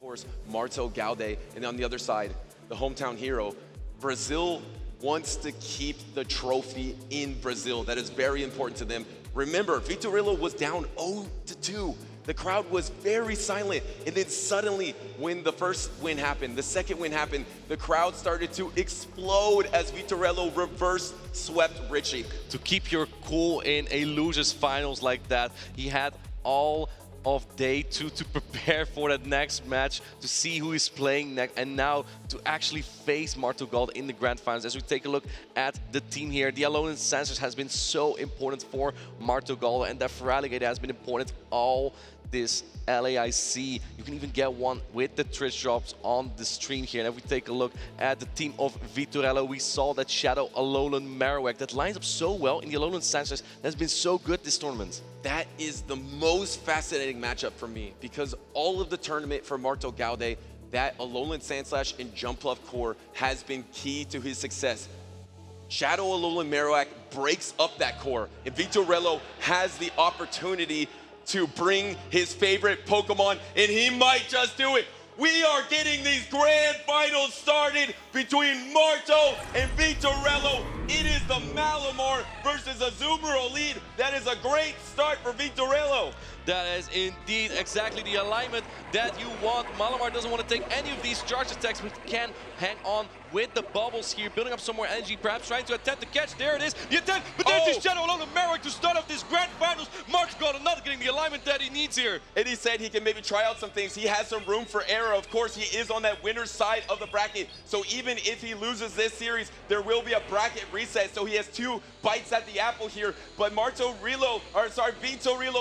course, Marto Galde, and on the other side, the hometown hero. Brazil wants to keep the trophy in Brazil. That is very important to them. Remember, Vitoello was down 0-2. The crowd was very silent, and then suddenly, when the first win happened, the second win happened, the crowd started to explode as Vitoello reverse swept Richie. To keep your cool in a losers finals like that, he had all of day two to prepare for that next match, to see who is playing next, and now to actually face Marto Galde in the grand finals. As we take a look at the team here, the Alolan Sensors has been so important for Marto Galde, and that Feraligatr has been important all this LAIC. You can even get one with the Trish drops on the stream here. And if we take a look at the team of Vitoello, we saw that Shadow Alolan Marowak that lines up so well in the Alolan Sensors. That's been so good this tournament. That is the most fascinating matchup for me, because all of the tournament for Marto Galde, that Alolan Sandslash and Jumpluff core has been key to his success. Shadow Alolan Marowak breaks up that core, and Vitoello has the opportunity to bring his favorite Pokemon, and he might just do it. We are getting these grand finals started between Marto and Vitoello. It is the Malamar versus Azumarill lead. That is a great start for Vitoello. That is indeed exactly the alignment that you want. Malamar doesn't want to take any of these charge attacks, but can hang on with the bubbles here, building up some more energy, perhaps trying to attempt the catch. There it is, the attempt, but there's this Shadow Alolan Marowak to start off this grand finals. Marto Galde not getting the alignment that he needs here. And he said he can maybe try out some things. He has some room for error. Of course, he is on that winner's side of the bracket, so even if he loses this series, there will be a bracket reset, so he has 2 bites at the apple here. But Vitoello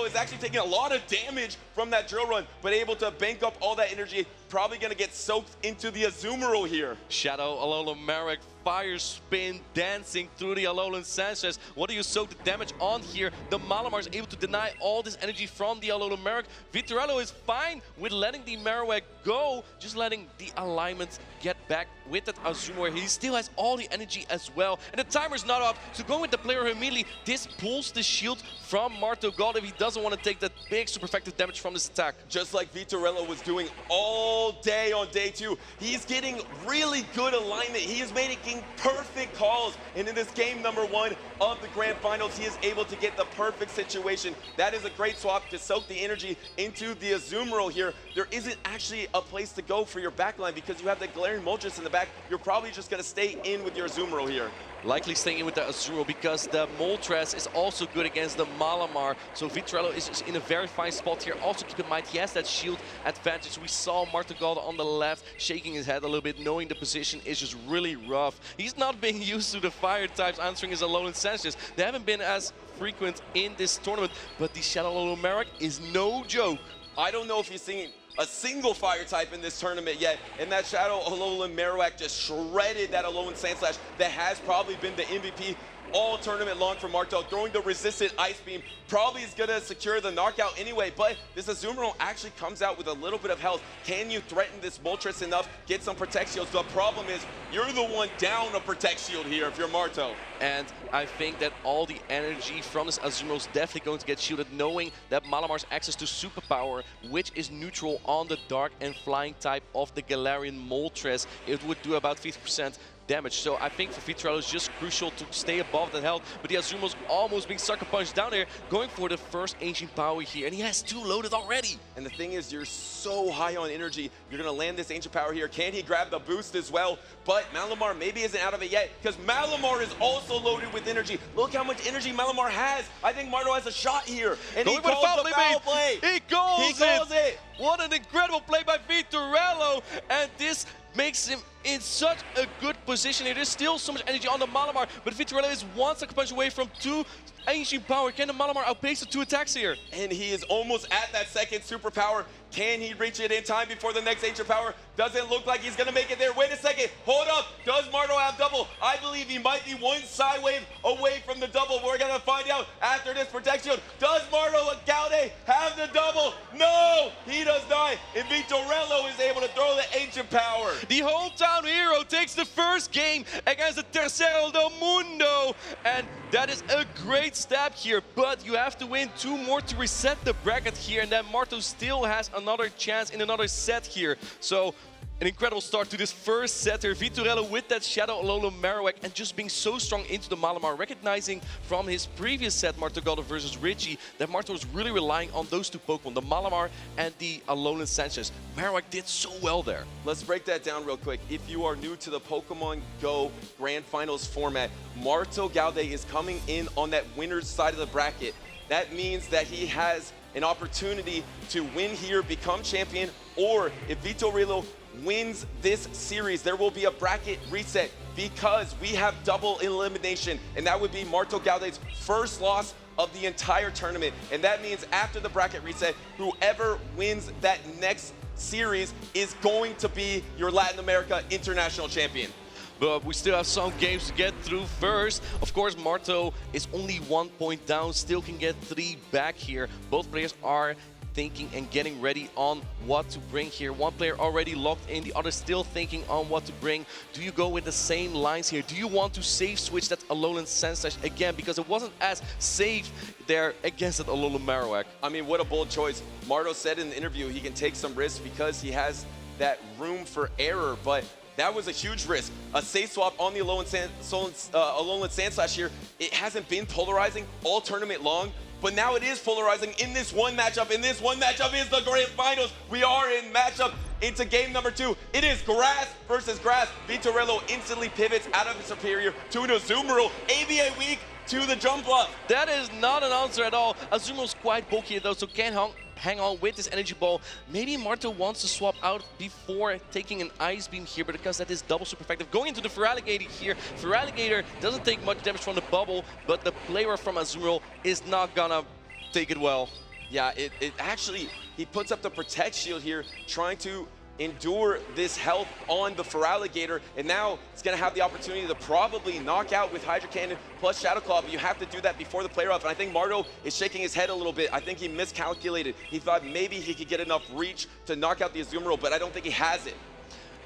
is actually taking a lot of damage from that drill run, but able to bank up all that energy. Probably going to get soaked into the Azumarill here. Shadow Alolan Marowak, fire spin dancing through the Alolan Sensors. What do you soak the damage on here? The Malamar is able to deny all this energy from the Alolan Marowak. Vitoello is fine with letting the Marowak go, just letting the alignment get back with that Azumarill. He still has all the energy as well, and the timer's not up, so going with the player immediately, this pulls the shield from Marto Galde if he doesn't want to take that big super effective damage from this attack. Just like Vitoello was doing all day on day 2. He's getting really good alignment. He is making perfect calls. And in this game number 1 of the grand finals, he is able to get the perfect situation. That is a great swap to soak the energy into the Azumarill here. There isn't actually a place to go for your backline because you have the glaring Moltres in the back. You're probably just going to stay in with your Azumarill here. Likely staying in with the Azumarill because the Moltres is also good against the Malamar. So Vitoello is in a very fine spot here. Also keep in mind, he has that shield advantage. We saw Marto Galde on the left shaking his head a little bit, knowing the position is just really rough. He's not being used to the fire types answering his Alolan Sensors. They haven't been as frequent in this tournament, but the Shadow Alolan Marowak is no joke. I don't know if he's seen a single fire type in this tournament yet, and that Shadow Alolan Marowak just shredded that Alolan Sandslash that has probably been the MVP all tournament long for Marto. Throwing the resistant Ice Beam probably is going to secure the knockout anyway, but this Azumarill actually comes out with a little bit of health. Can you threaten this Moltres enough, get some Protect Shields? The problem is you're the one down a Protect Shield here if you're Marto. And I think that all the energy from this Azumarill is definitely going to get shielded, knowing that Malamar's access to Superpower, which is neutral on the Dark and Flying type of the Galarian Moltres, it would do about 50% damage. So I think for Vitoello it's just crucial to stay above that health, but the Azumarill's almost being sucker punched down there, going for the first Ancient Power here, and he has 2 loaded already. And the thing is, you're so high on energy, you're gonna land this Ancient Power here. Can he grab the boost as well? But Malamar maybe isn't out of it yet, because Malamar is also loaded with energy. Look how much energy Malamar has. I think Marto has a shot here, and he calls the foul play. He calls it. What an incredible play by Vitoello, and this makes him in such a good position here. There's still so much energy on the Malamar, but Vitoello is 1 sucker punch away from 2 Ancient Power. Can the Malamar outpace the 2 attacks here? And he is almost at that second superpower. Can he reach it in time before the next Ancient Power? Doesn't look like he's gonna make it there. Wait a second, hold up. Does Marto have double? I believe he might be one side wave away from the double. We're gonna find out after this Protect Shield. Does Marto Galde have the double? No, he does not. And Vitoello is able to throw the ancient power. The hometown hero takes the first game against the Tercero del Mundo. And that is a great step here, but you have to win 2 more to reset the bracket here, and then Marto still has another chance in another set here. So an incredible start to this first set here. Vitoello with that Shadow Alolan Marowak and just being so strong into the Malamar, recognizing from his previous set, MartoGalde versus Richie, that Marto was really relying on those 2 Pokemon, the Malamar and the Alolan Sanchez. Marowak did so well there. Let's break that down real quick. If you are new to the Pokemon Go Grand Finals format, MartoGalde is coming in on that winner's side of the bracket. That means that he has an opportunity to win here, become champion, or if Vitoello wins this series, there will be a bracket reset because we have double elimination, and that would be MartoGalde's first loss of the entire tournament. And that means after the bracket reset, whoever wins that next series is going to be your Latin America International Champion. But we still have some games to get through first. Of course, Marto is only 1 point down, still can get 3 back here. Both players are thinking and getting ready on what to bring here. One player already locked in, the other still thinking on what to bring. Do you go with the same lines here? Do you want to safe switch that Alolan Sandslash again? Because it wasn't as safe there against that Alolan Marowak. I mean, what a bold choice. Marto said in the interview he can take some risks because he has that room for error, but that was a huge risk. A safe swap on the Alolan Sandslash here. It hasn't been polarizing all tournament long, but now it is polarizing in this one matchup, and this one matchup is the Grand Finals. We are in matchup into game number 2. It is grass versus grass. Vitoello instantly pivots out of the superior to an Azumarill. ABA weak to the jump up. That is not an answer at all. Azumarill's quite bulky though, so can't hang on with this energy ball. Maybe Marto wants to swap out before taking an Ice Beam here, but because that is double super effective. Going into the Feraligatr here. Feraligatr doesn't take much damage from the bubble, but the player from Azumarill is not gonna take it well. Yeah, it actually, he puts up the Protect Shield here, trying to endure this health on the Feraligatr, and now it's going to have the opportunity to probably knock out with Hydro Cannon plus Shadow Claw, but you have to do that before the player off, and I think Marto is shaking his head a little bit. I think he miscalculated. He thought maybe he could get enough reach to knock out the Azumarill, but I don't think he has it.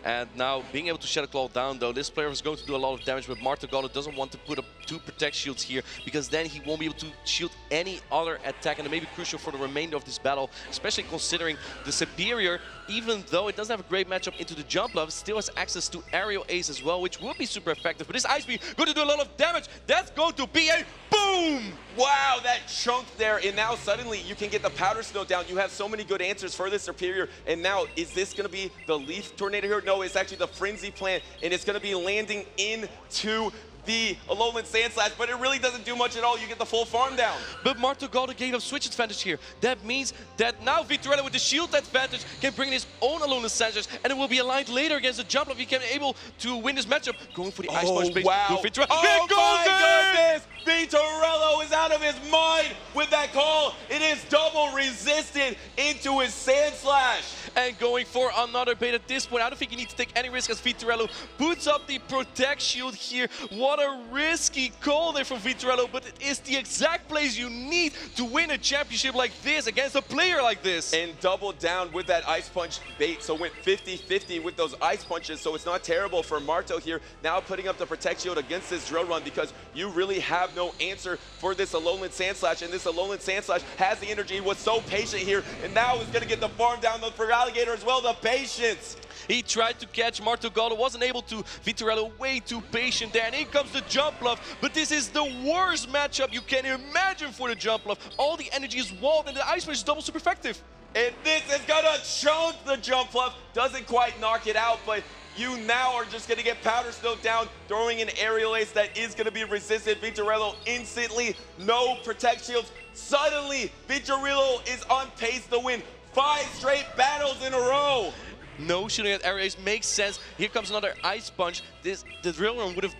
And now, being able to Shadow Claw down though, this player is going to do a lot of damage, but MartoGalde doesn't want to put up 2 Protect Shields here, because then he won't be able to shield any other attack, and it may be crucial for the remainder of this battle, especially considering the Superior, even though it doesn't have a great matchup into the jump love, still has access to Aerial Ace as well, which would be super effective. But this Ice Beam going to do a lot of damage. That's going to be a boom! Wow, that chunk there, and now suddenly you can get the Powder Snow down. You have so many good answers for the Superior, and now is this going to be the Leaf Tornado here? No, it's actually the Frenzy Plant, and it's going to be landing into the Alolan Sandslash, but it really doesn't do much at all. You get the full farm down. But MartoGalde gave up switch advantage here. That means that now Vitoello with the shield advantage can bring in his own Alolan Sandslash, and it will be aligned later against the jump if he can be able to win this matchup. Going for the Ice Punch base. Wow. Vitoello. Oh my goodness! Vitoello is out of his mind with that call. It is double resisted into his Sandslash. And going for another bait at this point. I don't think you need to take any risk as Vitoello puts up the Protect Shield here. What a risky call there from Vitoello, but it is the exact plays you need to win a championship like this against a player like this. And doubled down with that Ice Punch bait, so went 50-50 with those Ice Punches, so it's not terrible for Marto here. Now putting up the Protect Shield against this Drill Run because you really have no answer for this Alolan Sandslash, and this Alolan Sandslash has the energy, was so patient here, and now is going to get the farm down the Feraligatr as well, the patience. He tried to catch MartoGalde, wasn't able to. Vitoello way too patient there, and in comes the jump love. But this is the worst matchup you can imagine for the jump love. All the energy is walled, and the Ice Punch is double super effective. And this is gonna chunk the jump love. Doesn't quite knock it out, but you now are just gonna get Powder Snow down, throwing an Aerial Ace that is gonna be resisted. Vitoello instantly, no Protect Shields. Suddenly, Vitoello is on pace to win 5 straight battles in a row. No shooting at Aerial Ace makes sense. Here comes another Ice Punch. The Drill Run would have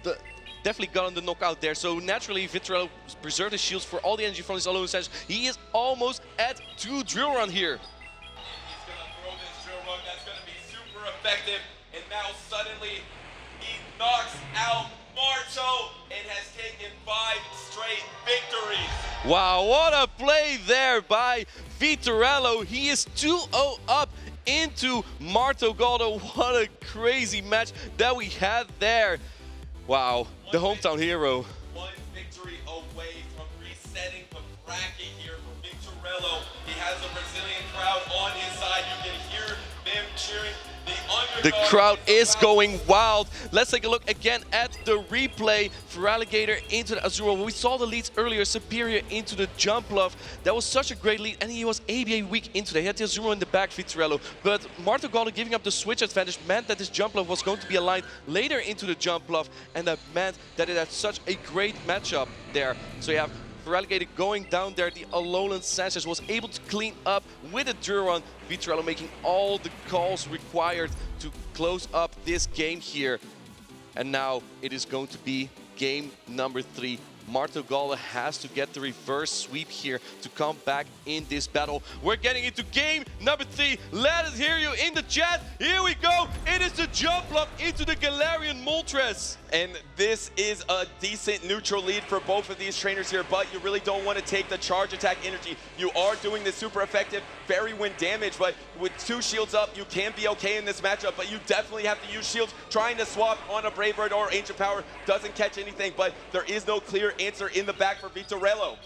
definitely gotten the knockout there. So naturally, Vitoello preserved his shields for all the energy from his Alolan Sandslash. He is almost at 2 Drill Run here. He's gonna throw this Drill Run. That's gonna be super effective. effective, and now suddenly he knocks out Marto and has taken 5 straight victories. Wow, what a play there by Vitoello. He is 2-0 up into Marto Galde. What a crazy match that we had there. Wow, the hometown hero. One victory away from resetting the bracket here for Vitoello. He has a Brazilian crowd on his side. You can hear them cheering. The crowd is going wild. Let's take a look again at the replay. For Alligator into the Azuro. We saw the leads earlier. Superior into the jump bluff. That was such a great lead, and he was ABA weak into that. He had the Azuro in the back, Vitoello. But Marto Galde giving up the switch advantage meant that this jump bluff was going to be aligned later into the jump bluff, and that meant that it had such a great matchup there. So you have Alligator going down there. The Alolan Sanchez was able to clean up with a Duron. Vitoello making all the calls required to close up this game here. And now it is going to be game number 3. Marto Galde has to get the reverse sweep here to come back in this battle. We're getting into game number 3. Let us hear you in the chat. Here we go. It is the jump bluff into the Galarian Moltres. And this is a decent neutral lead for both of these trainers here, but you really don't want to take the charge attack energy. You are doing this super effective fairy wind damage, but with 2 shields up, you can be okay in this matchup, but you definitely have to use shields. Trying to swap on a Brave Bird or Ancient Power doesn't catch anything, but there is no clear answer in the back for Vitoello.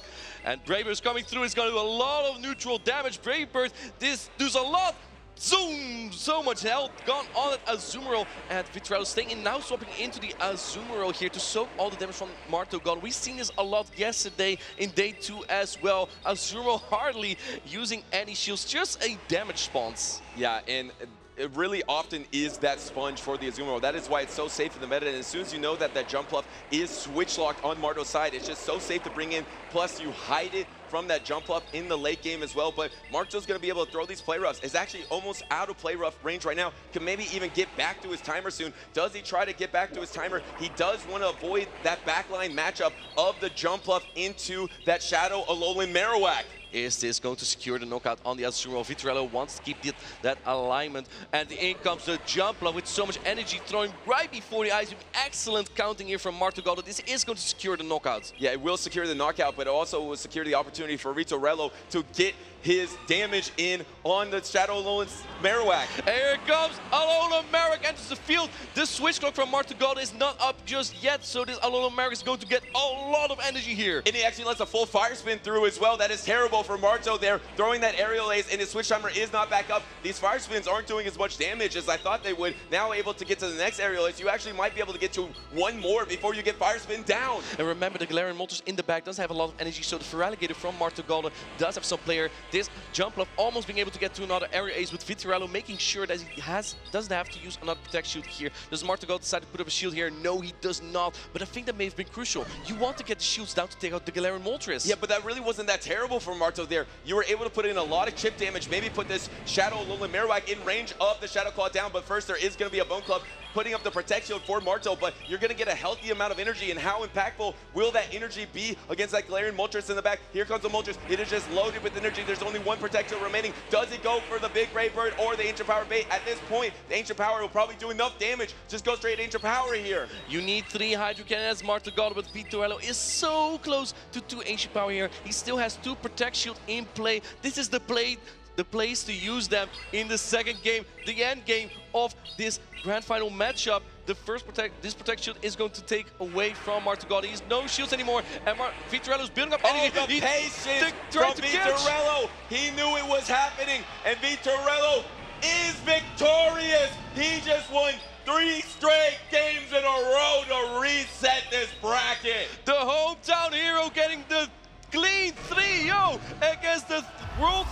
And Brave Bird is coming through. It's going to do a lot of neutral damage. Brave Bird, this does a lot. Zoom! So much health gone on at Azumarill, and Vitoello staying in, now swapping into the Azumarill here to soak all the damage from Marto Galde. We've seen this a lot yesterday in day 2 as well. Azumarill hardly using any shields, just a damage response. Yeah, and it really often is that sponge for the Azumarill. That is why it's so safe in the meta, and as soon as you know that that jump bluff is switch locked on Marto's side, it's just so safe to bring in. Plus, you hide it from that jump bluff in the late game as well, but Marto's going to be able to throw these play roughs. Is actually almost out of play rough range right now. Can maybe even get back to his timer soon. Does he try to get back to his timer? He does want to avoid that backline matchup of the jump bluff into that Shadow Alolan Marowak. Is this going to secure the knockout on the Azumarill? Vitoello wants to keep that alignment. And in comes the jump bluff with so much energy throwing right before the eyes. Excellent counting here from Marto Galde. This is going to secure the knockout. Yeah, it will secure the knockout, but it also will secure the opportunity for Vitoello to get his damage in on the Shadow Alolan Marowak. Here comes Alolan Marowak enters the field. The switch clock from Marto Galde is not up just yet, so this Alolan Marowak is going to get a lot of energy here. And he actually lets a full fire spin through as well. That is terrible for Marto there, throwing that aerial ace, and his switch timer is not back up. These fire spins aren't doing as much damage as I thought they would. Now able to get to the next aerial ace, you actually might be able to get to one more before you get fire spin down. And remember, the Galarian Moltres in the back does have a lot of energy, so the Feraligatr from Marto Galde does have some player. This jump bluff almost being able to get to another area ace with Vitoello, making sure that he doesn't have to use another protect shield here. Does Marto Galde decide to put up a shield here? No, he does not. But I think that may have been crucial. You want to get the shields down to take out the Galarian Moltres. Yeah, but that really wasn't that terrible for Marto there. You were able to put in a lot of chip damage, maybe put this Shadow Alolan Marowak in range of the Shadow Claw down, but first there is going to be a Bone Club putting up the protect shield for Marto, but you're going to get a healthy amount of energy, and how impactful will that energy be against that Galarian Moltres in the back? Here comes the Moltres. It is just loaded with energy. There's only one protect shield remaining. Does he go for the big Brave Bird or the Ancient Power bait? At this point, the Ancient Power will probably do enough damage. Just go straight Ancient Power here. You need 3 Hydro Cannons. Marto Galde, but Vitoello is so close to 2 Ancient Power here. He still has 2 protect shield in play. This is the place to use them in the second game, the end game of this grand final matchup. The first this protect shield is going to take away from Marto Galde. He's no shields anymore, and Vitoello's building up energy. Oh, the patience from Vitoello. He knew it was happening, and Vitoello is victorious. He just won 3 straight games in a row to reset this bracket. The hometown hero getting the clean 3-0 against the world's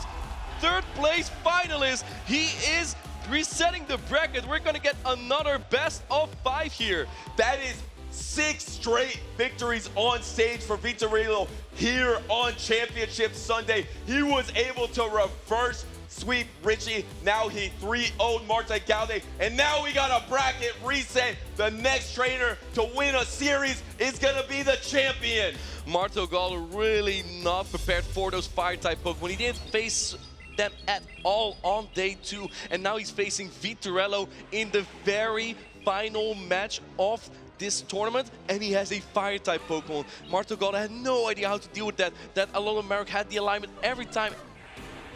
3rd place finalist. He is resetting the bracket. We're gonna get another best of 5 here. That is 6 straight victories on stage for Vitoello here on Championship Sunday. He was able to reverse sweep Richie. Now he 3-0'd Marto Galde, and now we got a bracket reset. The next trainer to win a series is gonna be the champion. Marto Galde really not prepared for those fire type Pokemon. He didn't face them at all on day 2. And now he's facing Vitoello in the very final match of this tournament, and he has a fire-type Pokemon. Marto Galde had no idea how to deal with that. That Alolan Marowak had the alignment every time.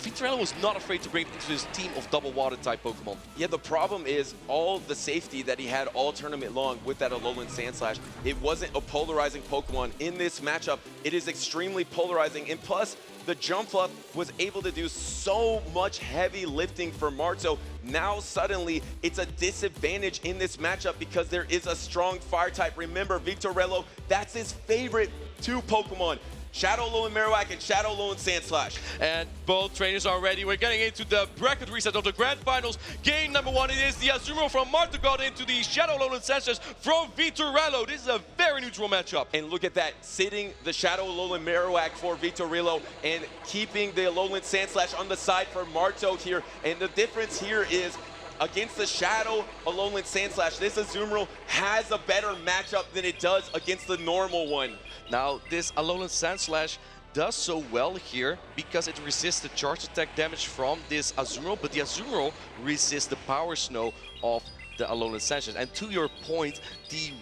Vitoello was not afraid to bring it into his team of double water-type Pokemon. Yeah, the problem is all the safety that he had all tournament long with that Alolan Sandslash. It wasn't a polarizing Pokemon. In this matchup, it is extremely polarizing, and plus, the Jumpluff was able to do so much heavy lifting for Marto. Now suddenly it's a disadvantage in this matchup because there is a strong fire type. Remember, Vitoello, that's his favorite 2 Pokemon. Shadow Alolan Marowak and Shadow Alolan Sandslash. And both trainers are ready. We're getting into the bracket reset of the Grand Finals. Game number 1, it is the Azumarill from Marto Galde into the Shadow Alolan Sandslash from Vitoello. This is a very neutral matchup. And look at that, sitting the Shadow Alolan Marowak for Vitoello and keeping the Alolan Sandslash on the side for Marto here. And the difference here is against the Shadow Alolan Sandslash, this Azumarill has a better matchup than it does against the normal one. Now, this Alolan Sandslash does so well here because it resists the charge attack damage from this Azumarill, but the Azumarill resists the Power Snow of the Alolan Sandslash. And to your point, the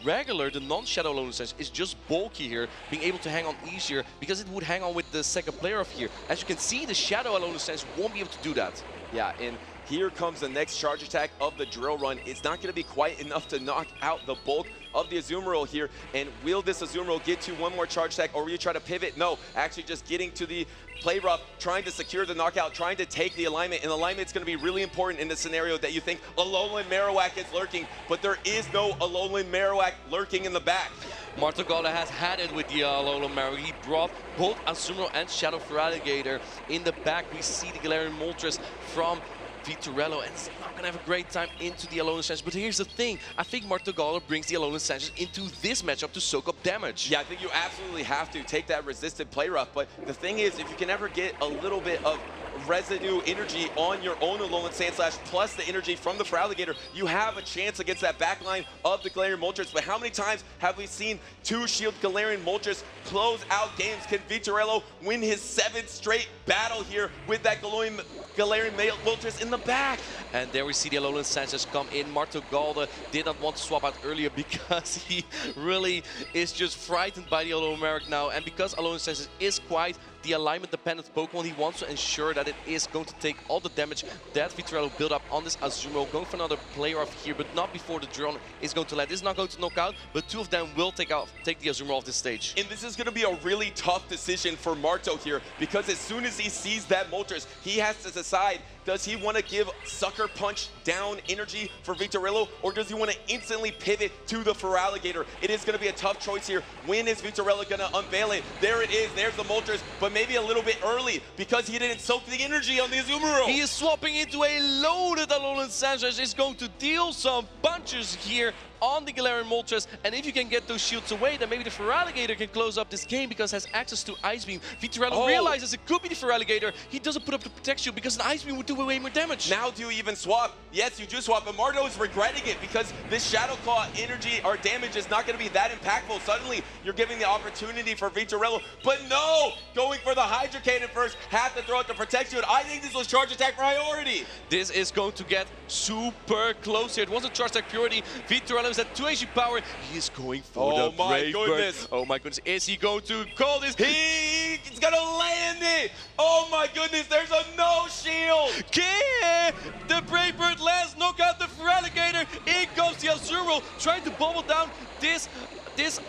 non-Shadow Alolan Sandslash is just bulky here, being able to hang on easier because it would hang on with the second player of here. As you can see, the Shadow Alolan Sandslash won't be able to do that. Yeah, and here comes the next charge attack of the Drill Run. It's not going to be quite enough to knock out the bulk of the Azumarill here. And will this Azumarill get to one more charge attack, or will you try to pivot? No, actually just getting to the play rough, trying to secure the knockout, trying to take the alignment. And alignment's going to be really important in the scenario that you think Alolan Marowak is lurking, but there is no Alolan Marowak lurking in the back. Marto Galde has had it with the Alolan Marowak. He brought both Azumarill and Shadow Feraligatr in the back. We see the Galarian Moltres from Vitoello, and it's not going to have a great time into the Alolan Sandslash. But here's the thing, I think Marto Galde brings the Alolan Sandslash into this matchup to soak up damage. Yeah, I think you absolutely have to take that resisted play rough, but the thing is, if you can ever get a little bit of residue energy on your own Alolan Sandslash plus the energy from the Feraligatr, you have a chance against that backline of the Galarian Moltres. But how many times have we seen 2-shield Galarian Moltres close out games? Can Vitoello win his 7th straight battle here with that Galarian Moltres in the back? And there we see the Alolan Sandslash come in. Marto Galde did not want to swap out earlier because he really is just frightened by the Alolan Marowak now. And because Alolan Sandslash is quite the alignment-dependent Pokemon, he wants to ensure that it is going to take all the damage that Vitoello built up on this Azumarill. Going for another player off here, but not before the Drone is going to land. This is not going to knock out, but 2 of them will take the Azumarill off this stage. And this is going to be a really tough decision for Marto here, because as soon as he sees that Moltres, he has to decide, does he want to give Sucker Punch down energy for Vitoello, or does he want to instantly pivot to the Feraligatr? It is going to be a tough choice here. When is Vitoello going to unveil it? There it is. There's the Moltres, but maybe a little bit early because he didn't soak the energy on the Azumarill. He is swapping into a loaded Alolan Sandslash. Is going to deal some punches here on the Galarian Moltres, and if you can get those shields away, then maybe the Feraligatr can close up this game because it has access to Ice Beam. Vitoello realizes it could be the Feraligatr. He doesn't put up the Protect Shield because an Ice Beam would do way more damage. Now do you even swap? Yes, you do swap, but Marto is regretting it because this Shadow Claw energy or damage is not going to be that impactful. Suddenly, you're giving the opportunity for Vitoello, but no! Going for the Hydro Cannon first, have to throw out the Protect Shield. I think this was charge attack priority. This is going to get super close here. It wasn't charge attack priority. Vitoello is at 2 HP power. He is going for the Brave Bird. Oh my goodness. Is he going to call this? He's going to land it. Oh my goodness. There's a no shield. Okay. The Brave Bird lands. Knock out the Feraligatr. In goes the Azumarill. Trying to bubble down this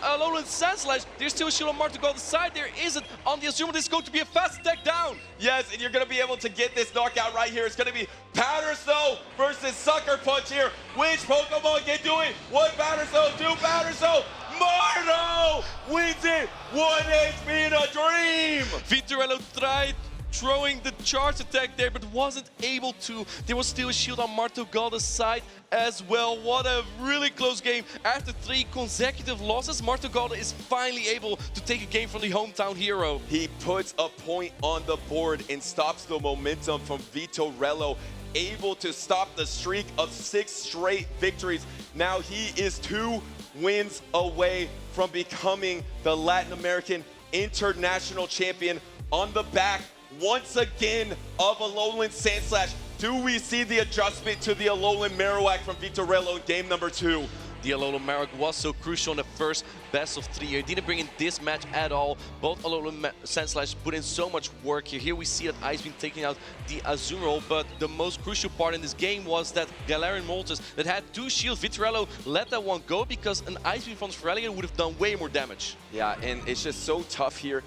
Alolan Sandslash. There's still a shield on Marto Galde's side. There isn't on the Azumarill. This is going to be a fast attack down. Yes, and you're going to be able to get this knockout right here. It's going to be Powder Snow versus Sucker Punch here. Which Pokemon can do it? One Powder Snow, 2 Powder Snow. Marto wins it. 1 HP in a dream. Vitoello tried throwing the charge attack there, but wasn't able to. There was still a shield on Marto Galde's side as well. What a really close game. After 3 consecutive losses, Marto Galde is finally able to take a game from the hometown hero. He puts a point on the board and stops the momentum from Vitoello, able to stop the streak of 6 straight victories. Now he is 2 wins away from becoming the Latin American International Champion on the back once again of Alolan Sandslash. Do we see the adjustment to the Alolan Marowak from Vitoello in game number 2? The Alolan Marowak was so crucial in the first best of 3 here. Didn't bring in this match at all. Both Alolan Sandslash put in so much work here. Here we see that Ice Beam taking out the Azumarill, but the most crucial part in this game was that Galarian Moltres that had 2 shields. Vitoello let that one go because an Ice Beam from Feraligatr would have done way more damage. Yeah, and it's just so tough here.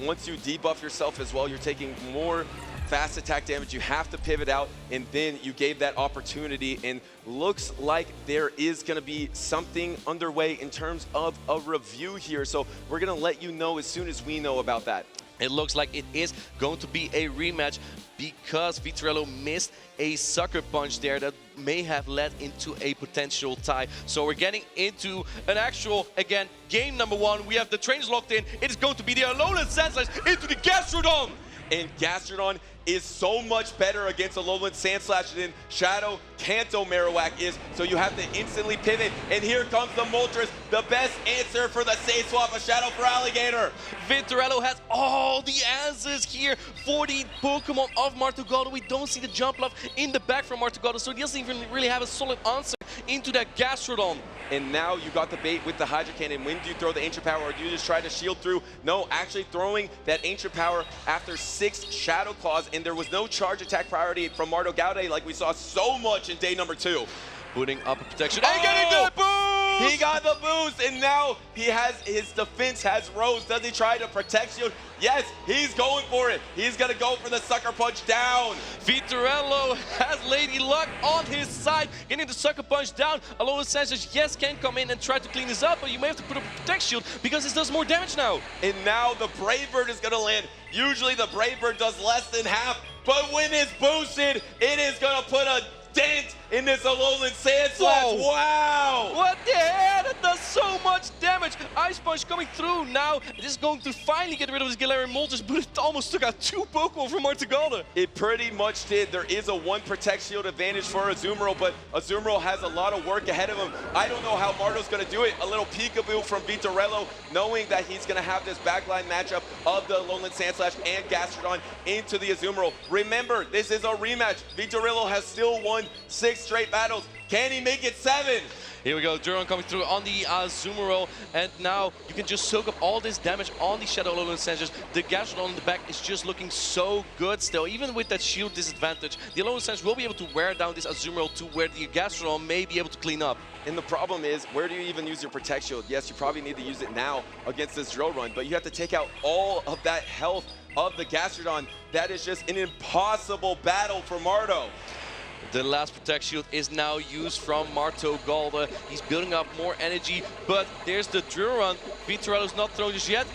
Once you debuff yourself as well, you're taking more fast attack damage. You have to pivot out, and then you gave that opportunity, and looks like there is going to be something underway in terms of a review here. So we're going to let you know as soon as we know about that. It looks like it is going to be a rematch because Vitoello missed a sucker punch there that may have led into a potential tie. So we're getting into an actual, again, game number 1. We have the trainers locked in. It is going to be the Alolan Sandslash into the Gastrodon. And Gastrodon is so much better against Alolan Sandslash than Shadow Kanto Marowak is, so you have to instantly pivot. And here comes the Moltres, the best answer for the safe swap of Shadow Feraligatr. Vitoello has all the answers here for the Pokemon of Marto Galde. We don't see the jump love in the back from Marto Galde, so he doesn't even really have a solid answer into that Gastrodon. And now you got the bait with the Hydro Cannon. When do you throw the Ancient Power, or do you just try to shield through? No, actually throwing that Ancient Power after 6 Shadow Claws, and there was no charge attack priority from Marto Galde like we saw so much in day number 2. Putting up a protection and getting the boost! He got the boost, and now he has his defense has rose. Does he try to protect shield? Yes, he's going for it. He's gonna go for the Sucker Punch down. Vitoello has Lady Luck on his side, getting the Sucker Punch down. Alolan Sandslash, yes, can come in and try to clean this up, but you may have to put up a Protect Shield because this does more damage now. And now the Brave Bird is gonna land. Usually the Brave Bird does less than half, but when it's boosted, it is gonna put a dent in this Alolan Sandslash. Whoa. Wow! What the hell? That does so much damage. Ice Punch coming through now. It is going to finally get rid of this Galarian Moltres, but it almost took out 2 Pokemon from Marto Galde. It pretty much did. There is a 1 Protect Shield advantage for Azumarill, but Azumarill has a lot of work ahead of him. I don't know how Marto's going to do it. A little peekaboo from Vitoello, knowing that he's going to have this backline matchup of the Alolan Sandslash and Gastrodon into the Azumarill. Remember, this is a rematch. Vitoello has still won 6 straight battles. Can he make it 7? Here we go, Duron coming through on the Azumarill, and now you can just soak up all this damage on the Shadow Alolan Sandslash. The Gastrodon in the back is just looking so good still, even with that shield disadvantage. The Alolan Sandslash will be able to wear down this Azumarill to where the Gastrodon may be able to clean up. And the problem is, where do you even use your Protect Shield? Yes, you probably need to use it now against this Drill Run, but you have to take out all of that health of the Gastrodon. That is just an impossible battle for Marto. The last Protect Shield is now used from Marto Galde. He's building up more energy, but there's the Drill Run. Vitoello's not throwing this yet.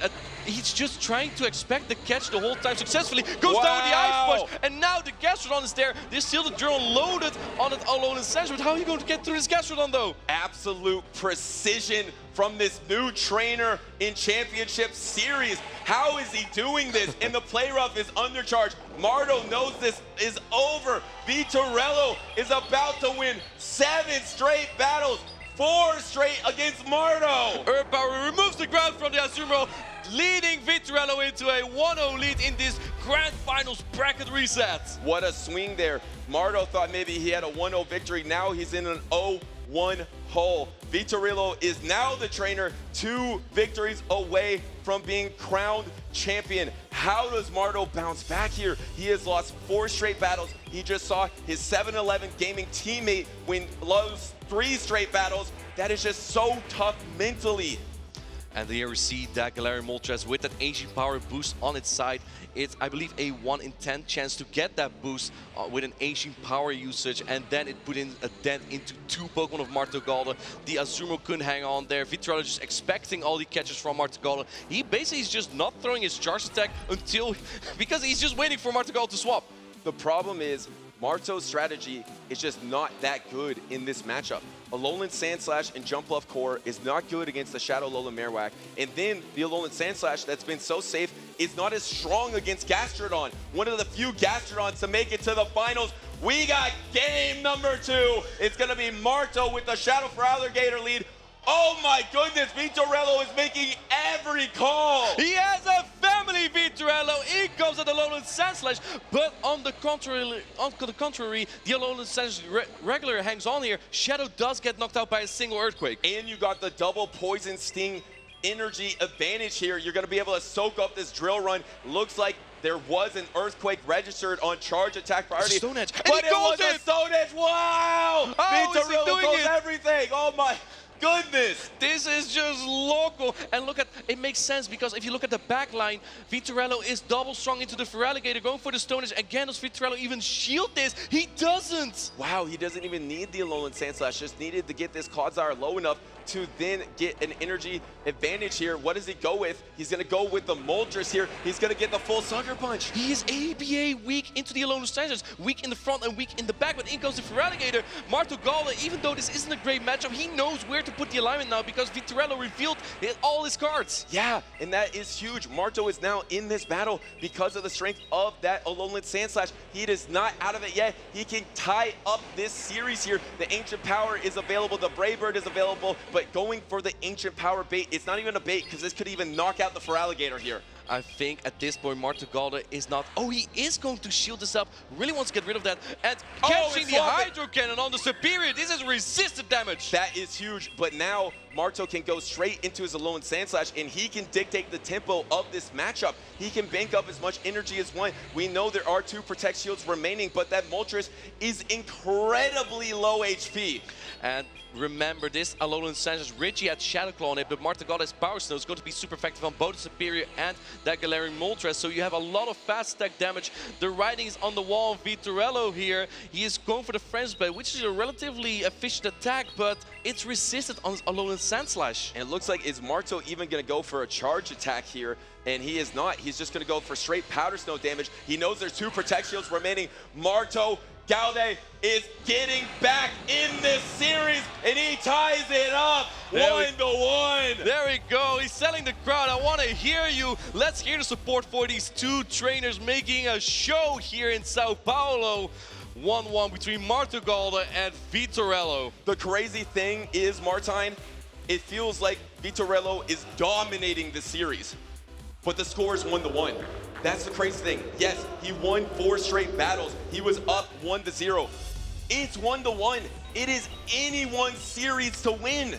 He's just trying to expect the catch the whole time successfully. Goes down with the Ice Punch, and now the Gastrodon is there. There's still the Drill Run loaded on that Alolan Sandslash, but how are you going to get through this Gastrodon though? Absolute precision from this new trainer in Championship Series. How is he doing this? And the play rough is undercharged. Marto knows this is over. Vitoello is about to win 7 straight battles, 4 straight against Marto. Earth Power removes the ground from the Azumarill, leading Vitoello into a 1-0 lead in this Grand Finals bracket reset. What a swing there. Marto thought maybe he had a 1-0 victory. Now he's in an 0-1 hole. Vitoello is now the trainer, 2 victories away from being crowned champion. How does Marto bounce back here? He has lost 4 straight battles. He just saw his 7-11 gaming teammate win 3 straight battles. That is just so tough mentally. And here we see that Galarian Moltres with that Ancient Power boost on its side. It's, I believe, a 1 in 10 chance to get that boost with an Ancient Power usage, and then it put in a dent into 2 Pokemon of Marto Galde. The Azumarill couldn't hang on there. Vitoello just expecting all the catches from Marto Galde. He basically is just not throwing his charge attack until, because he's just waiting for Marto Galde to swap. The problem is, Marto's strategy is just not that good in this matchup. Alolan Sandslash and Jump Love Core is not good against the Shadow Alolan Marowak. And then the Alolan Sandslash that's been so safe is not as strong against Gastrodon. One of the few Gastrodons to make it to the finals. We got game number 2. It's going to be Marto with the Shadow Feraligatr lead Oh my goodness, Vitoello is making every call. He has a family, Vitoello. In comes the Alolan Sand Slash, but on the contrary, the Alolan Sand Slash regular hangs on here. Shadow does get knocked out by a single Earthquake. And you got the double Poison Sting energy advantage here. You're going to be able to soak up this drill run. Looks like there was an Earthquake registered on charge attack priority. Stone Edge. But it was a Stone Edge. Wow! Vitoello goes everything. Oh my goodness. This is just local. And look at, it makes sense because if you look at the back line, Vitoello is double strong into the Feraligatr, going for the Stone Edge. Again, does Vitoello even shield this? He doesn't. Wow, he doesn't even need the Alolan Sand Slash. Just needed to get this Clodsire low enough to then get an energy advantage here. What does he go with? He's going to go with the Moltres here. He's going to get the full Sucker Punch. He is ABA weak into the Alolan Sand Slash, weak in the front and weak in the back, but in goes the Feraligatr. Marto Galde, even though this isn't a great matchup, he knows where to put the alignment now because Vitoello revealed all his cards. Yeah, and that is huge. Marto is now in this battle because of the strength of that Alolan Sand Slash. He is not out of it yet. He can tie up this series here. The Ancient Power is available. The Brave Bird is available. But going for the Ancient Power bait, it's not even a bait because this could even knock out the Feraligatr here. I think at this point Marto Galde is not... Oh, he is going to shield this up. Really wants to get rid of that. And catching the Hydro Cannon on the Superior. This is resisted damage. That is huge. But now Marto can go straight into his Alolan Sand Slash and he can dictate the tempo of this matchup. He can bank up as much energy as one. We know there are 2 Protect Shields remaining, but that Moltres is incredibly low HP. And remember, this Alolan Sand Slash, Richie had Shadow Claw on it, but Marto Galde's Power Snow is going to be super effective on both the Superior and that Galarian Moltres, so you have a lot of fast stack damage. The writing is on the wall of Vitoello here. He is going for the Frenzy Blade, which is a relatively efficient attack, but it's resisted on Alolan Sand Slash. And it looks like, is Marto even going to go for a charge attack here? And he is not. He's just going to go for straight Powder Snow damage. He knows there's 2 Protect Shields remaining. Marto Galde is getting back in this series, and he ties it up 1-1. There we go. He's selling the crowd. I want to hear you. Let's hear the support for these 2 trainers making a show here in Sao Paulo. 1-1 between Marto Galde and Vitoello. The crazy thing is, Martine, it feels like Vitoello is dominating the series, but the score is 1-1. That's the crazy thing. Yes, he won 4 straight battles. He was up 1-0. It's 1-1. It is anyone's series to win.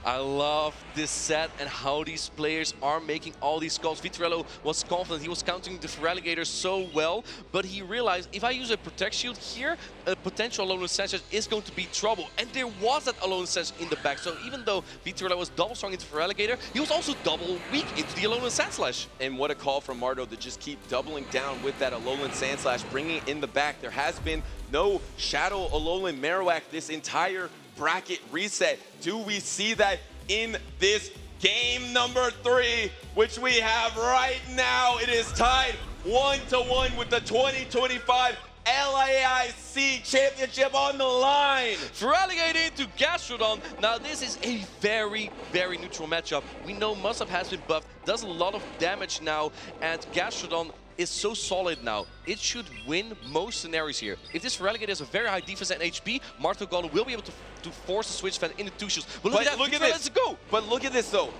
I love this set and how these players are making all these calls. Vitoello was confident. He was counting the Feraligatr so well, but he realized if I use a Protect Shield here, a potential Alolan Sand Slash is going to be trouble. And there was that Alolan Sand Slash in the back. So even though Vitoello was double strong into Feraligatr, he was also double weak into the Alolan Sand Slash. And what a call from Marto to just keep doubling down with that Alolan Sand Slash, bringing it in the back. There has been no Shadow Alolan Marowak this entire bracket reset. Do we see that in this game number 3, which we have right now? It is tied 1-1 with the 2025 LAIC Championship on the line. Feraligatr into Gastrodon. Now this is a very, very neutral matchup. We know Musab has been buffed, does a lot of damage now, and Gastrodon is so solid now. It should win most scenarios here. If this Feraligatr has a very high defense and HP, Marto Galde will be able to force the switch fan into 2 shields. But look at that, look at this. Let's go. But look at this though.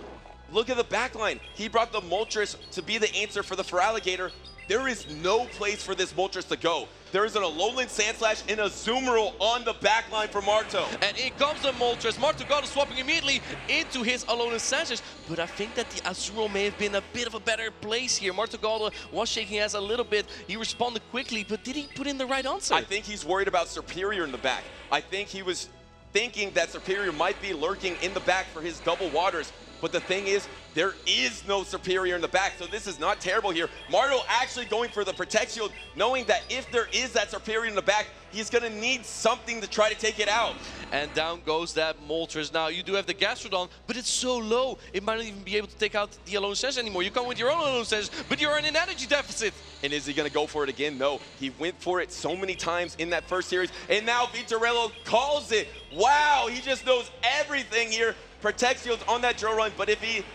Look at the backline. He brought the Moltres to be the answer for the Feraligatr. There is no place for this Moltres to go. There is an Alolan Sand Slash and a Zoomerl on the backline for Marto. And in comes the Moltres. Marto Galde swapping immediately into his Alolan Sand Slash. But I think that the Azurill may have been a bit of a better place here. Marto Galde was shaking his a little bit. He responded quickly, but did he put in the right answer? I think he's worried about Superior in the back. I think he was thinking that Superior might be lurking in the back for his double waters. But the thing is, there is no Superior in the back, so this is not terrible here. Marto actually going for the Protect Shield, knowing that if there is that Superior in the back, he's going to need something to try to take it out. And down goes that Moltres. Now, you do have the Gastrodon, but it's so low, it might not even be able to take out the Alolan Sand Slash anymore. You come with your own Alolan Sand Slash, but you're in an energy deficit. And is he going to go for it again? No. He went for it so many times in that first series, and now Vitoello calls it. Wow, he just knows everything here. Protect Shields on that drill run, but if he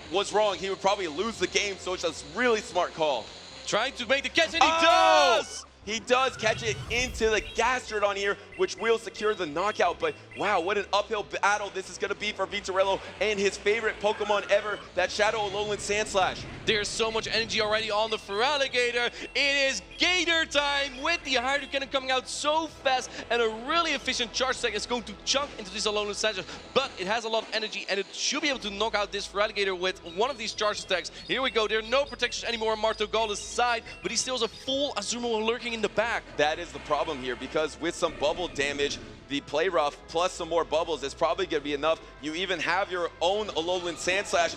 was wrong, he would probably lose the game, so it's a really smart call. Trying to make the catch, and he does! He does catch it into the Gastrodon here, which will secure the knockout. But wow, what an uphill battle this is going to be for Vitoello and his favorite Pokemon ever, that Shadow Alolan Sandslash. There's so much energy already on the Feraligatr. It is Gator time with the Hydro Cannon coming out so fast, and a really efficient charge attack is going to chunk into this Alolan Sandslash. But it has a lot of energy, and it should be able to knock out this Feraligatr with one of these charge attacks. Here we go. There are no protections anymore on Marto-Galde's side, but he still has a full Azumarill lurking in the back. That is the problem here, because with some bubble damage, the Play Rough plus some more bubbles is probably going to be enough. You even have your own Alolan Sandslash.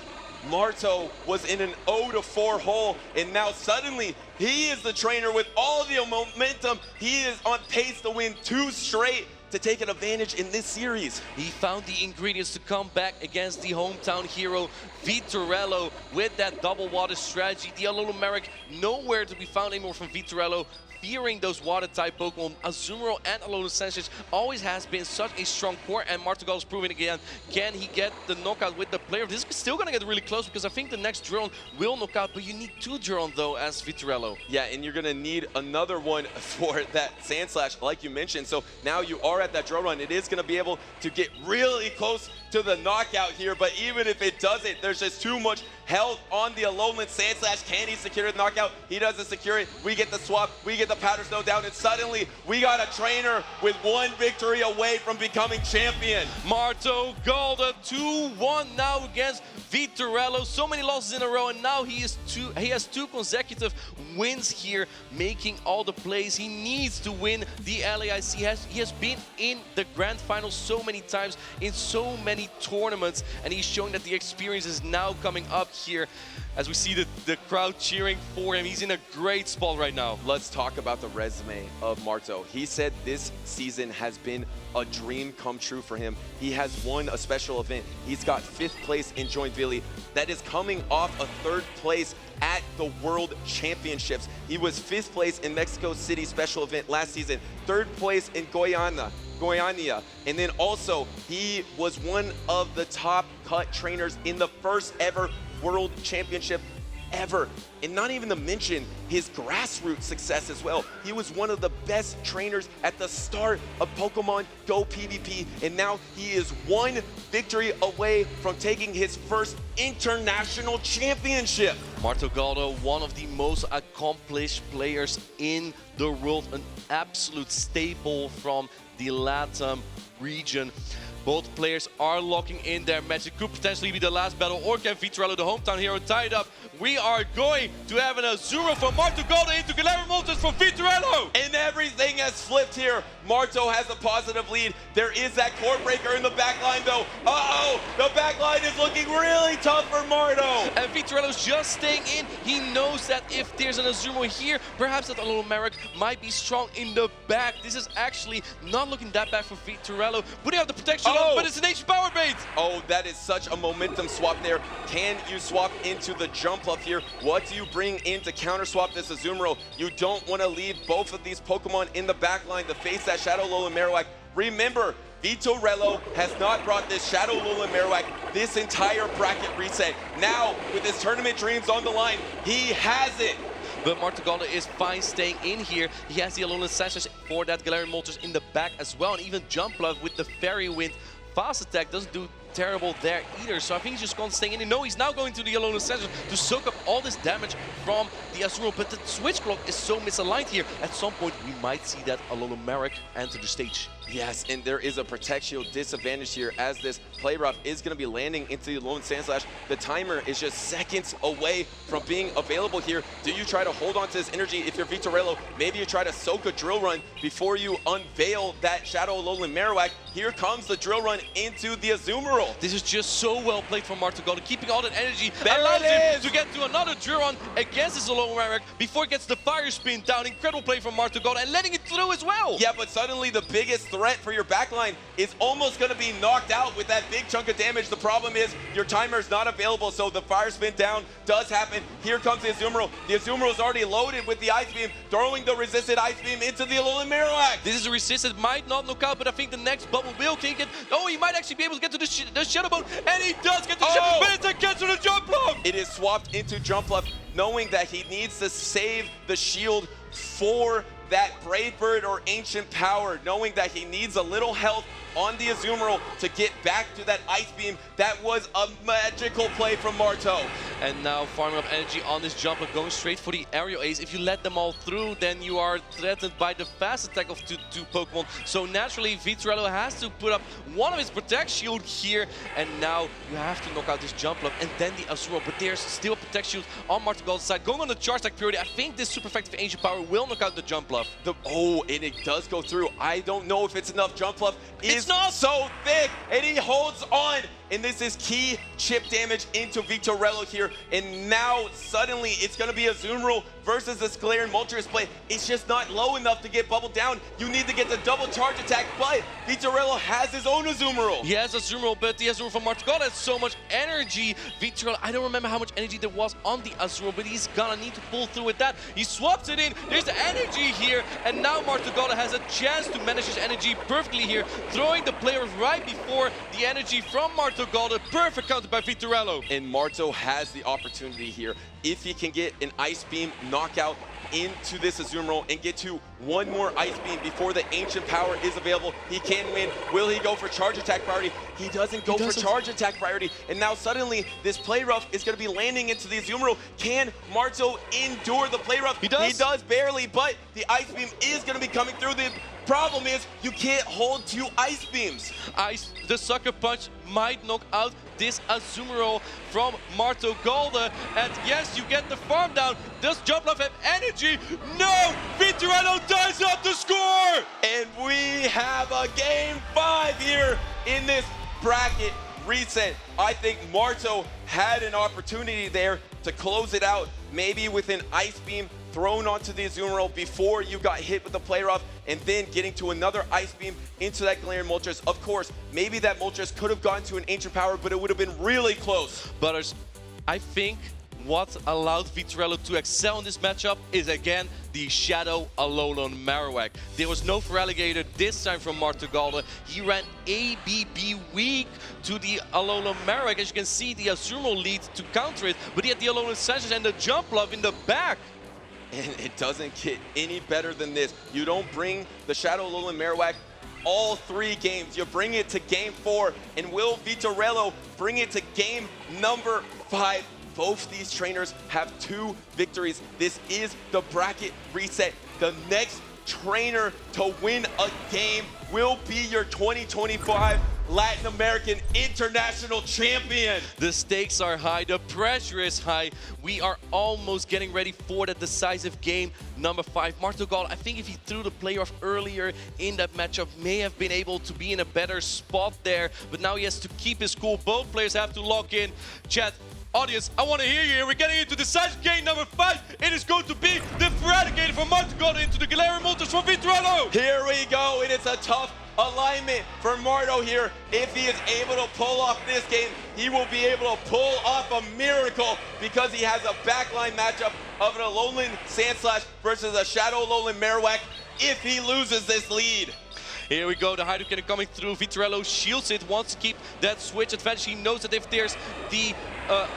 Marto was in an 0-4 hole, and now suddenly he is the trainer with all the momentum. He is on pace to win 2 straight to take an advantage in this series. He found the ingredients to come back against the hometown hero, Vitoello, with that double water strategy. The Alolan Merrick nowhere to be found anymore from Vitoello. Fearing those water-type Pokemon, Azumarill and Alolan Sandslash always has been such a strong core, and Marto Galde is proving again. Can he get the knockout with the player? This is still going to get really close, because I think the next Drill will knock out, but you need 2 Drill though as Vitoello. Yeah, and you're going to need another one for that Sandslash, like you mentioned. So now you are at that Drill Run. It is going to be able to get really close to the knockout here, but even if it doesn't, there's just too much health on the Alolan Sandslash. Can he secure the knockout? He doesn't secure it. We get the swap, we get the Powder Snow down, and suddenly we got a trainer with 1 victory away from becoming champion. Marto Galde 2-1 now against Vitoello. So many losses in a row, and now he has 2 consecutive wins here, making all the plays he needs to win the LAIC. He has been in the grand finals so many times in so many tournaments, and he's showing that the experience is now coming up here as we see the crowd cheering for him. He's in a great spot right now. Let's talk about the resume of Marto. He said this season has been a dream come true for him. He has won a special event. He's got 5th place in Joinville. That is coming off a 3rd place at the World Championships. He was 5th place in Mexico City special event last season, 3rd place in Goiânia, and then also he was one of the top cut trainers in the first ever World Championship ever. And not even to mention his grassroots success as well. He was one of the best trainers at the start of Pokemon Go PvP, and now he is 1 victory away from taking his first international championship. Marto Galde, one of the most accomplished players in the world, an absolute staple from the LATAM region. Both players are locking in their match. It could potentially be the last battle, or can Vitoello, the hometown hero, tie it up? We are going to have an Azumarill from Marto Galde into Galarian from Vitoello! And everything has flipped here. Marto has a positive lead. There is that core breaker in the back line though. Uh-oh, the back line is looking really tough for Marto. And Vitoello's just staying in. He knows that if there's an Azumarill here, perhaps that Alolan Merrick might be strong in the back. This is actually not looking that bad for Vitoello. Putting out the protection on, but it's an H power bait. Oh, that is such a momentum swap there. Can you swap into the jump up here? What do you bring in to counter swap this Azumarill? You don't want to leave both of these Pokemon in the back line to face that Shadow Alolan Marowak. Remember, Vitoello has not brought this Shadow Alolan Marowak this entire bracket reset. Now, with his tournament dreams on the line, he has it. But Marto Galde is fine staying in here. He has the Alolan Sandslash for that Galarian Moltres in the back as well, and even Jump Love with the Fairy Wind. Fast attack doesn't do terrible there either, so I think he's just going to stay in. And no, he's now going to the Alolan Sandslash to soak up all this damage from the Azumarill, but the switch clock is so misaligned here. At some point, we might see that Alolan Merrick enter the stage. Yes, and there is a Protect Shield disadvantage here as this Play Rough is going to be landing into the Alolan Sandslash. The timer is just seconds away from being available here. Do you try to hold on to this energy if you're Vitoello? Maybe you try to soak a Drill Run before you unveil that Shadow Alolan Marowak. Here comes the Drill Run into the Azumarill. This is just so well played from Marto Galde, keeping all that energy, allows him to get to another Drill Run against his Alolan Merrick before it gets the Fire Spin down. Incredible play from Marto Galde and letting it through as well. Yeah, but suddenly the biggest threat for your backline is almost going to be knocked out with that big chunk of damage. The problem is your timer is not available, so the Fire Spin down does happen. Here comes the Azumarill. The Azumarill is already loaded with the Ice Beam, throwing the resisted Ice Beam into the Alolan Marowak. This is a resist that might not knock out, but I think the next bubble will kick it. Oh, he might actually be able to get to the Shadow Bone, and he does get to the Shadow Bone, but it's against the Jump Bluff. It is swapped into Jump Bluff, knowing that he needs to save the shield for that Brave Bird or Ancient Power, knowing that he needs a little health on the Azumarill to get back to that Ice Beam. That was a magical play from Marto. And now farming up energy on this jump, going straight for the aerial ace. If you let them all through, then you are threatened by the fast attack of two Pokemon. So naturally, Vitoello has to put up one of his Protect Shield here. And now you have to knock out this jump up and then the Azumarill. But there's still a Protect Shield on MartoGalde's side. Going on the Charge Attack priority, I think this super effective Ancient Power will knock out the jump bluff. Oh, and it does go through. I don't know if it's enough. Jump bluff is not so thick, and he holds on. And this is key chip damage into Vitoello here. And now suddenly it's going to be Azumarill versus this Galarian Moltres play. It's just not low enough to get bubbled down. You need to get the double charge attack, but Vitoello has his own Azumarill. He has Azumarill, but the Azumarill from MartoGalde has so much energy. Vitoello, I don't remember how much energy there was on the Azumarill, but he's gonna need to pull through with that. He swaps it in. There's the energy here, and now MartoGalde has a chance to manage his energy perfectly here, throwing the player right before the energy from MartoGalde. Perfect counter by Vitoello. And Marto has the opportunity here. If he can get an Ice Beam knockout into this Azumarill and get to one more Ice Beam before the Ancient Power is available, he can win. Will he go for Charge Attack priority? He doesn't go for Charge Attack priority. And now suddenly this Play Rough is going to be landing into the Azumarill. Can Marto endure the Play Rough? He does. He does barely, but the Ice Beam is going to be coming through. The problem is you can't hold two Ice Beams. The Sucker Punch might knock out this Azumarill from MartoGalde. And yes, you get the farm down. Does Jump Love have energy? No! Vitoello ties up the score! And we have a Game 5 here in this bracket reset. I think Marto had an opportunity there to close it out, maybe with an Ice Beam thrown onto the Azumarill before you got hit with the Play Rough, and then getting to another Ice Beam into that Galarian Moltres. Of course, maybe that Moltres could have gone to an Ancient Power, but it would have been really close. Butters, I think what allowed Vitoello to excel in this matchup is, again, the Shadow Alolan Marowak. There was no Feraligatr this time from MartoGalde. He ran ABB weak to the Alolan Marowak. As you can see, the Azumarill lead to counter it, but he had the Alolan Sensors and the Jump Love in the back. And it doesn't get any better than this. You don't bring the Shadow Alolan Marowak all 3 games. You bring it to Game 4, and will Vitoello bring it to game number 5? Both these trainers have 2 victories. This is the bracket reset. The next trainer to win a game will be your 2025 Latin American International Champion. The stakes are high, the pressure is high. We are almost getting ready for the decisive game number 5. MartoGalde, I think if he threw the playoff earlier in that matchup, may have been able to be in a better spot there, but now he has to keep his cool. Both players have to lock in. Chat, audience, I want to hear you here. We're getting into decisive game number 5. It is going to be the Feraligatr from MartoGalde into the Galarian Moltres from Vitoello. Here we go, and it's a tough alignment for Marto here. If he is able to pull off this game, he will be able to pull off a miracle because he has a backline matchup of an Alolan Sandslash versus a Shadow Alolan Marowak if he loses this lead. Here we go, the Hydro Cannon coming through. Vitoello shields it, wants to keep that switch advantage. He knows that if there's the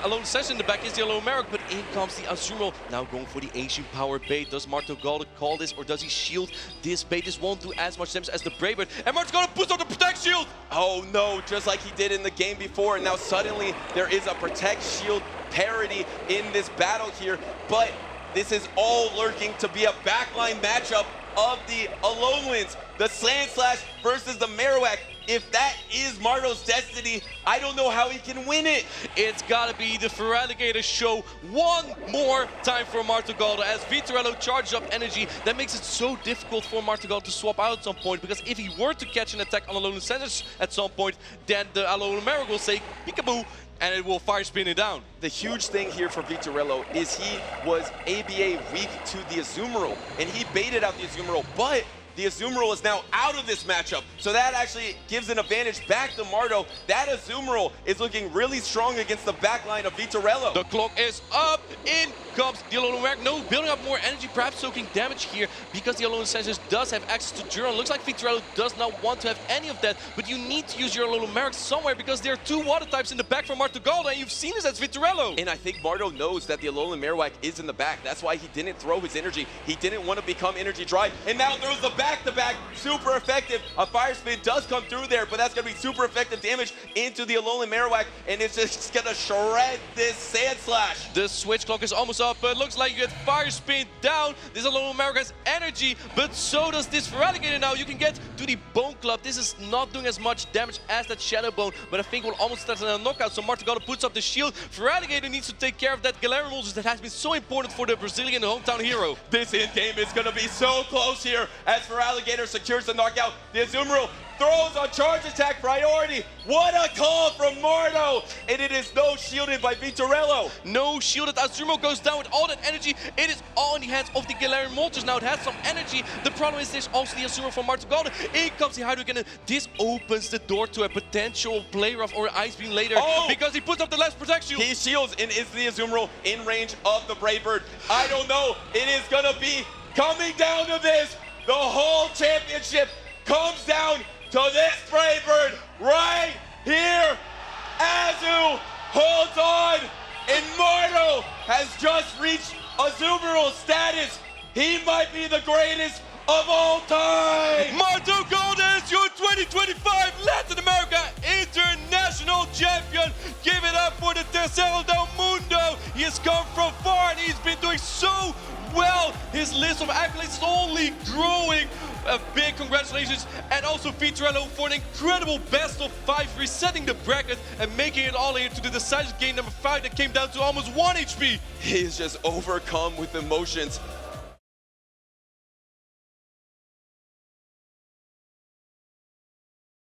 Alolan Sensor in the back, is the Alolan Marowak, but in comes the Azumarill. Now going for the Ancient Power bait. Does MartoGalde call this, or does he shield this bait? This won't do as much damage as the Brave Bird. And MartoGalde puts on the Protect Shield! Oh no, just like he did in the game before. And now suddenly there is a Protect Shield parity in this battle here. But this is all lurking to be a backline matchup of the Alolans. The Sandslash versus the Marowak. If that is Marto's destiny, I don't know how he can win it. It's gotta be the Feraligatr show one more time for MartoGalde as Vitoello charges up energy. That makes it so difficult for MartoGalde to swap out at some point, because if he were to catch an attack on Alolan Sensors at some point, then the Alolan Marowak will say peekaboo, and it will fire spin it down. The huge thing here for Vitoello is he was ABA weak to the Azumarill, and he baited out the Azumarill, but the the Azumarill is now out of this matchup. So that actually gives an advantage back to Marto. That Azumarill is looking really strong against the backline of Vitoello. The clock is up. In comes the Alolan Merc. No, building up more energy, perhaps soaking damage here because the Alolan Sensors does have access to Duron. Looks like Vitoello does not want to have any of that, but you need to use your Alolan Merc somewhere because there are two water types in the back from MartoGalde, and you've seen this as Vitoello. And I think Marto knows that the Alolan Marowak is in the back. That's why he didn't throw his energy. He didn't want to become energy dry, and now throws the back-to-back. Super effective. A Fire Spin does come through there, but that's going to be super effective damage into the Alolan Marowak, and it's just going to shred this Sand Slash. The switch clock is almost up, but it looks like you get Fire Spin down. This Alolan Marowak has energy, but so does this Feraligatr now. You can get to the Bone Club. This is not doing as much damage as that Shadow Bone, but I think we'll almost start a knockout, so MartoGalde puts up the shield. Feraligatr needs to take care of that Galarian Moltres that has been so important for the Brazilian hometown hero. This in-game is going to be so close here as Feraligatr secures the knockout. The Azumarill throws a charge attack priority. What a call from Marto! And it is no shielded by Vitoello. No shielded. Azumarill goes down with all that energy. It is all in the hands of the Galarian Moltres. Now it has some energy. The problem is there's also the Azumarill from MartoGalde. In comes the Hydro Cannon. This opens the door to a potential Play Rough or Ice Beam later because he puts up the last protection. He shields, and is the Azumarill in range of the Brave Bird? I don't know. It is going to be coming down to this. The whole championship comes down to this Brave Bird right here. Azu holds on, and Marto has just reached Azumarill status. He might be the greatest of all time. Marto Galde is your 2025 Latin America International Champion. Give it up for the Tercero del Mundo. He has come from far and he's been doing so well. His list of accolades is only growing. A big congratulations, and also Vitoello for an incredible best of 5, resetting the bracket and making it all here to the decisive game number 5 that came down to almost 1 HP. He is just overcome with emotions